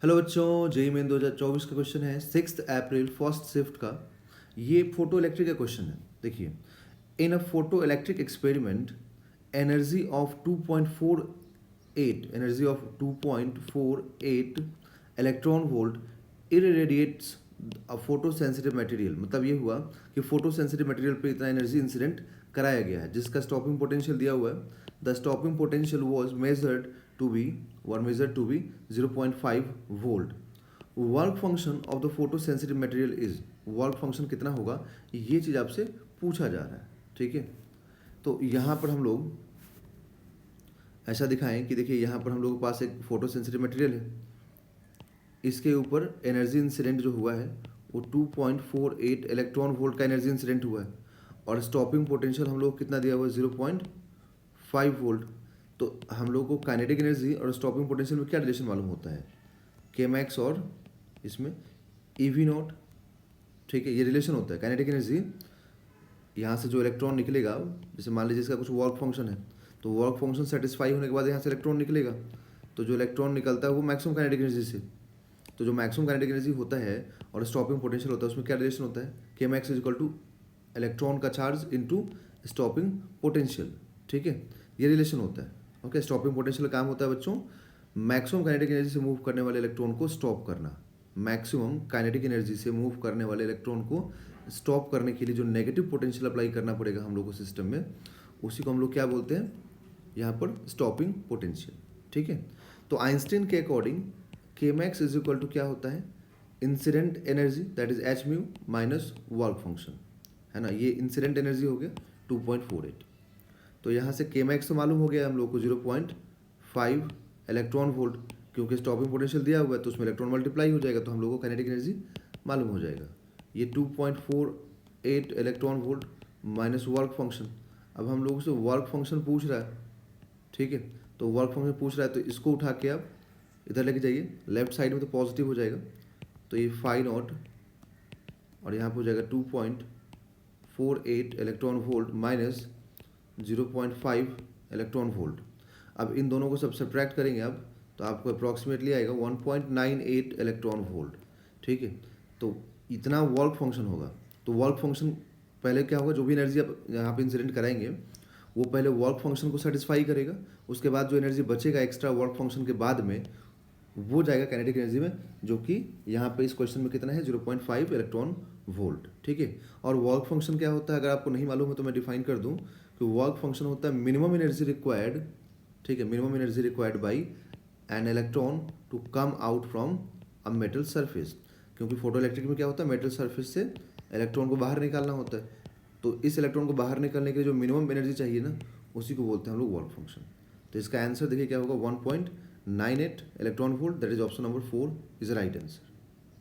Hello बच्चों, JEE main 2024 का question है 6 अप्रैल फर्स्ट शिफ्ट का। ये फोटो इलेक्ट्रिक का क्वेश्चन है। देखिए, in a photoelectric experiment energy of 2.48 electron volt irradiates a photosensitive material. मतलब ये हुआ कि फोटो सेंसिटिव मटेरियल पे इतना एनर्जी इंसिडेंट कराया गया है जिसका स्टॉपिंग पोटेंशियल दिया हुआ है। The stopping potential was measured to be 0.5 volt. Work function of the photo sensitive material is, work function कितना होगा ये चीज़ आपसे पूछा जा रहा है। ठीक है, तो यहाँ पर हम लोग ऐसा दिखाएं कि देखिए यहाँ पर हम लोग के पास एक फोटो सेंसिटिव मटेरियल है, इसके ऊपर एनर्जी इंसिडेंट जो हुआ है वो 2.48 इलेक्ट्रॉन वोल्ट का एनर्जी इंसिडेंट हुआ है और स्टॉपिंग पोटेंशियल हम लोग कितना दिया हुआ है 0.5 वोल्ट। तो हम लोग को काइनेटिक एनर्जी और स्टॉपिंग पोटेंशियल में क्या रिलेशन मालूम होता है, के मैक्स और इसमें ई वी नॉट। ठीक है, ये रिलेशन होता है। काइनेटिक एनर्जी, यहाँ से जो इलेक्ट्रॉन निकलेगा, जैसे मान लीजिए इसका कुछ वर्क फंक्शन है तो वर्क फंक्शन सेटिस्फाई होने के बाद यहाँ से इलेक्ट्रॉन निकलेगा, तो जो इलेक्ट्रॉन निकलता है वो मैक्सिमम काइनेटिक एनर्जी से। तो जो मैक्सिमम काइनेटिक एनर्जी होता है और स्टॉपिंग पोटेंशियल होता है उसमें क्या रिलेशन होता है, के max is equal two electron का चार्ज इनटू स्टॉपिंग पोटेंशियल। ठीक है, ये रिलेशन होता है। ओके, स्टॉपिंग पोटेंशियल का काम होता है बच्चों मैक्सिमम काइनेटिक एनर्जी से मूव करने वाले इलेक्ट्रॉन को स्टॉप करना। मैक्सिमम काइनेटिक एनर्जी से मूव करने वाले इलेक्ट्रॉन को स्टॉप करने के लिए जो नेगेटिव पोटेंशियल अप्लाई करना पड़ेगा हम लोग को सिस्टम में, उसी को हम लोग क्या बोलते हैं यहाँ पर, स्टॉपिंग पोटेंशियल। ठीक है, तो आइंस्टीन के अकॉर्डिंग के मैक्स इज इक्वल टू क्या होता है, incident energy that is H mu minus work function, है ना। ये इंसिडेंट एनर्जी हो गया 2.48। तो यहाँ से के मैक्स तो मालूम हो गया हम लोग को 0.5 इलेक्ट्रॉन वोल्ट, क्योंकि स्टॉपिंग पोटेंशियल दिया हुआ है तो उसमें इलेक्ट्रॉन मल्टीप्लाई हो जाएगा तो हम लोग को काइनेटिक एनर्जी मालूम हो जाएगा। ये 2.48 electron volt minus work function. अब हम लोग से वर्क फंक्शन पूछ रहा है, ठीक है, तो वर्क फंक्शन पूछ रहा है तो इसको उठा के आप इधर लेके जाइए, लेफ्ट साइड में तो पॉजिटिव हो जाएगा, तो ये फाई नॉट और यहाँ पर हो जाएगा 2.48 electron volt minus 0.5 electron volt. अब इन दोनों को सब सब्ट्रैक्ट करेंगे आप तो आपको अप्रॉक्सीमेटली आएगा 1.98 इलेक्ट्रॉन वोल्ट। ठीक है, तो इतना वर्क फंक्शन होगा। तो वर्क फंक्शन पहले क्या होगा, जो भी एनर्जी आप यहाँ पे इंसिडेंट कराएंगे वो पहले वर्क फंक्शन को सेटिस्फाई करेगा, उसके बाद जो एनर्जी बचेगा एक्स्ट्रा वर्क फंक्शन के बाद में वो जाएगा काइनेटिक एनर्जी में, जो कि यहाँ पे इस क्वेश्चन में कितना है 0.5 इलेक्ट्रॉन वोल्ट। ठीक है, और वर्क फंक्शन क्या होता है अगर आपको नहीं मालूम है तो मैं डिफाइन कर दूँ कि वर्क फंक्शन होता है मिनिमम एनर्जी रिक्वायर्ड, ठीक है, minimum energy required by an electron to come out from a metal surface. क्योंकि फोटो इलेक्ट्रिक में क्या होता है, मेटल सरफेस से इलेक्ट्रॉन को बाहर निकालना होता है, तो इस इलेक्ट्रॉन को बाहर निकालने के लिए जो मिनिमम एनर्जी चाहिए ना, उसी को बोलते हैं हम लोग वर्क फंक्शन। तो इसका आंसर देखिए क्या होगा, 1.98 electron volt, that is option number 4 is the right answer.